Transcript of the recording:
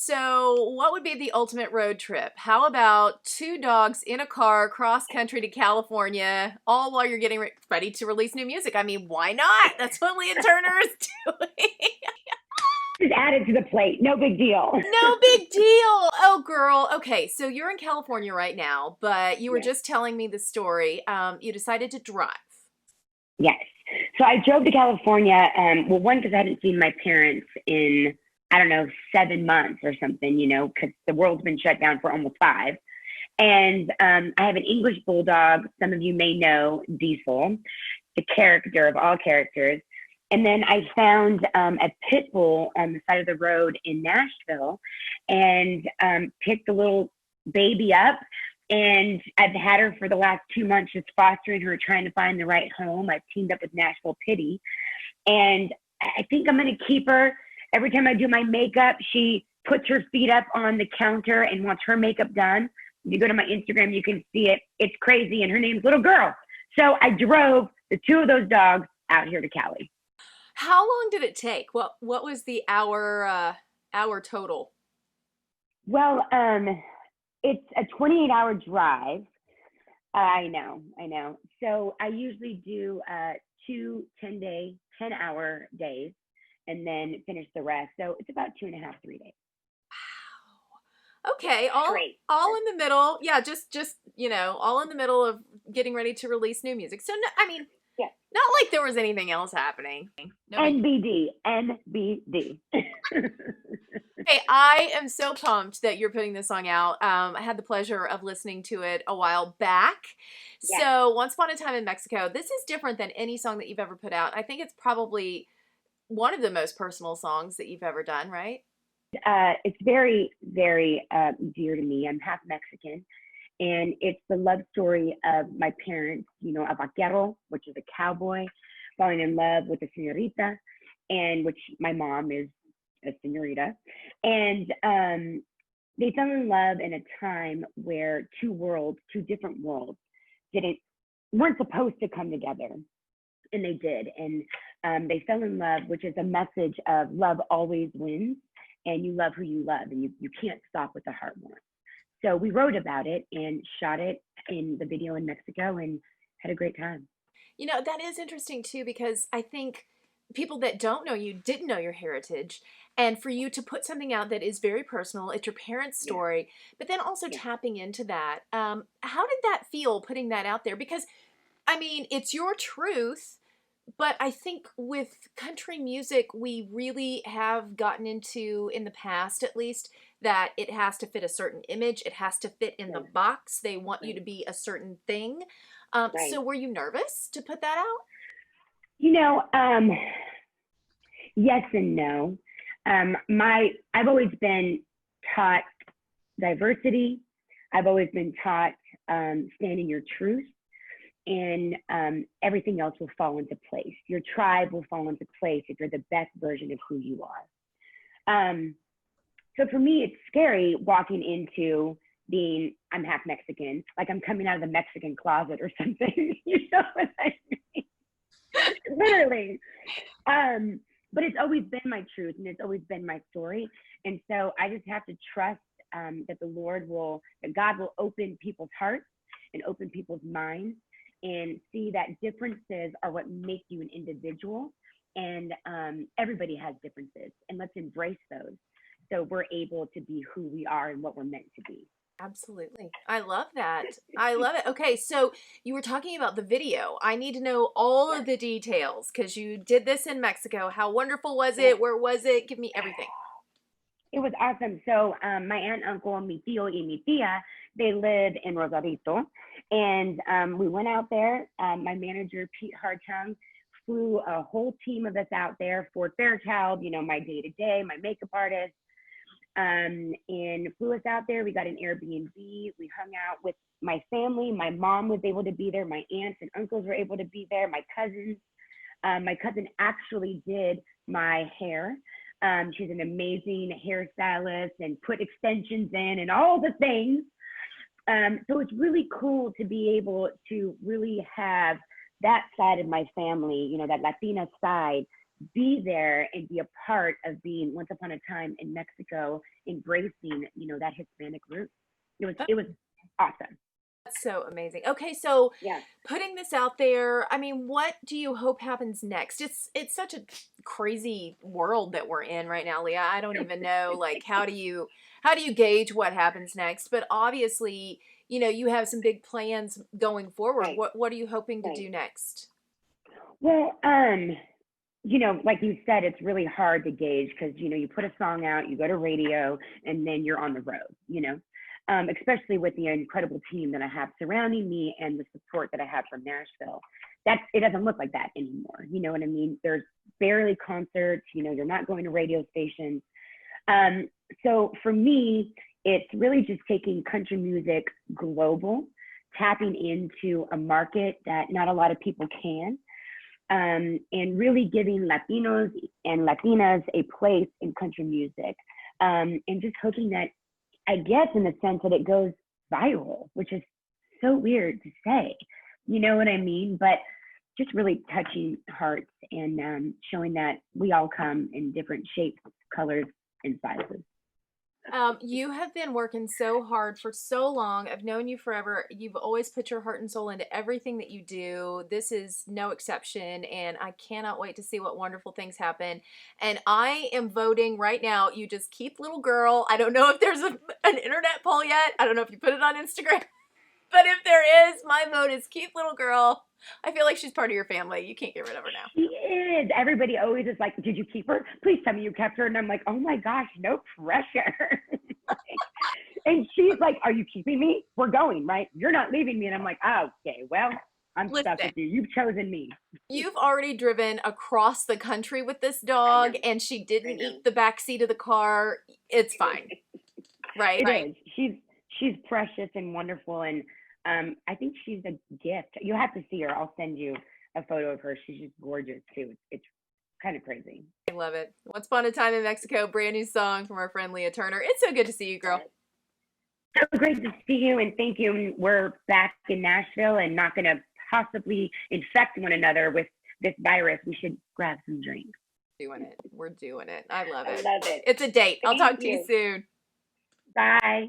So what would be the ultimate road trip? How about two dogs in a car cross country to California, all while you're getting ready to release new music? I mean, why not? That's what Leah Turner is doing. Just add it to the plate. No big deal. No big deal. Oh, girl. Okay, so you're in California right now, but you were Yes. just telling me the story. You decided to drive. Yes. So I drove to California. Well, one, because I hadn't seen my parents in, I don't know, 7 months or something, because the world's been shut down for almost five. And I have an English bulldog. Some of you may know Diesel, the character of all characters. And then I found a pit bull on the side of the road in Nashville and picked the little baby up. And I've had her for the last 2 months, just fostering her, trying to find the right home. I've teamed up with Nashville Pity. And I think I'm going to keep her. Every time I do my makeup, she puts her feet up on the counter and wants her makeup done. If you go to my Instagram, you can see it. It's crazy. And her name's Little Girl. So I drove the two of those dogs out here to Cali. How long did it take? What was the hour total? Well, it's a 28-hour drive. I know. So I usually do two 10-day, 10-hour days and then finish the rest. So it's about 2.5, 3 days. Okay, Straight. all in the middle. Yeah, just all in the middle of getting ready to release new music. So no, I mean, Yeah. not like there was anything else happening. No big. NBD. Hey, I am so pumped that you're putting this song out. I had the pleasure of listening to it a while back. Yeah. So, Once Upon a Time in Mexico, this is different than any song that you've ever put out. I think it's probably one of the most personal songs that you've ever done, right? It's very, very dear to me. I'm half Mexican, and it's the love story of my parents, a vaquero, which is a cowboy, falling in love with a señorita, and which my mom is a señorita. And they fell in love in a time where two different worlds, didn't weren't supposed to come together, and they did. And they fell in love, which is a message of love always wins, and you love who you love, and you can't stop what the heart wants. So we wrote about it and shot it in the video in Mexico and had a great time. That is interesting too, because I think people that don't know you didn't know your heritage. And for you to put something out that is very personal, it's your parents' Yeah, story, but then also yeah, tapping into that. How did that feel putting that out there? Because, I mean, it's your truth, but I think with country music, we really have gotten into, in the past at least, that it has to fit a certain image. It has to fit in the yeah, box. They want you right, to be a certain thing. So right. were you nervous to put that out? You know, um, yes and no. I've always been taught diversity. I've always been taught stand in your truth, and everything else will fall into place. Your tribe will fall into place if you're the best version of who you are. So for me, it's scary walking into being, I'm half Mexican, like I'm coming out of the Mexican closet or something. You know what I mean? Literally. Um, but it's always been my truth and it's always been my story. And so I just have to trust that God will open people's hearts and open people's minds and see that differences are what make you an individual. And everybody has differences, and let's embrace those so we're able to be who we are and what we're meant to be. Absolutely. I love that. I love it. Okay, so you were talking about the video. I need to know all Yeah, of the details because you did this in Mexico. How wonderful was yeah. it? Where was it? Give me everything. It was awesome. So my aunt, uncle, mi tío, y mi tía, they live in Rosarito. And we went out there. My manager, Pete Hartung, flew a whole team of us out there for Fairchild, my day-to-day, my makeup artist, and flew us out there. We got an Airbnb. We hung out with my family. My mom was able to be there. My aunts and uncles were able to be there. My cousins. My cousin actually did my hair. She's an amazing hairstylist and put extensions in and all the things. So it's really cool to be able to really have that side of my family, that Latina side be there and be a part of being once upon a time in Mexico, embracing, that Hispanic root. It was awesome. That's so amazing. Okay, so Yeah. putting this out there, I mean, what do you hope happens next? It's such a crazy world that we're in right now, Leah. I don't even know like how do you gauge what happens next? But obviously, you have some big plans going forward. Right. What are you hoping to Right. do next? Well, like you said, it's really hard to gauge because, you put a song out, you go to radio, and then you're on the road. Especially with the incredible team that I have surrounding me and the support that I have from Nashville. It doesn't look like that anymore. You know what I mean? There's barely concerts, you're not going to radio stations. Um, so for me, it's really just taking country music global, tapping into a market that not a lot of people can, and really giving Latinos and Latinas a place in country music, and just hoping that, I guess, in the sense that it goes viral, which is so weird to say, you know what I mean? But just really touching hearts and showing that we all come in different shapes, colors, and sizes. You have been working so hard for so long. I've known you forever. You've always put your heart and soul into everything that you do. This is no exception, and I cannot wait to see what wonderful things happen. And I am voting right now. You just keep Little Girl. I don't know if there's an internet poll yet. I don't know if you put it on Instagram. But if there is, my vote is keep Little Girl. I feel like she's part of your family. You can't get rid of her now. She is. Everybody always is like, "Did you keep her? Please tell me you kept her." And I'm like, "Oh my gosh, no pressure." And she's like, "Are you keeping me? We're going, right? You're not leaving me." And I'm like, "Oh, okay, well, I'm stuck Listen, with you. You've chosen me." you've already driven across the country with this I dog, know. and she I didn't know. eat the back seat of the car. It's fine, right? It is. She's precious and wonderful, and I think she's a gift. You have to see her. I'll send you a photo of her. She's just gorgeous too. It's kind of crazy. I love it. Once Upon a Time in Mexico, brand new song from our friend Leah Turner. It's so good to see you, girl. So great to see you, and thank you. We're back in Nashville and not going to possibly infect one another with this virus. We should grab some drinks. Doing it. We're doing it. I love I it. love it. It's a date. I'll Thank talk to you you. soon. Bye.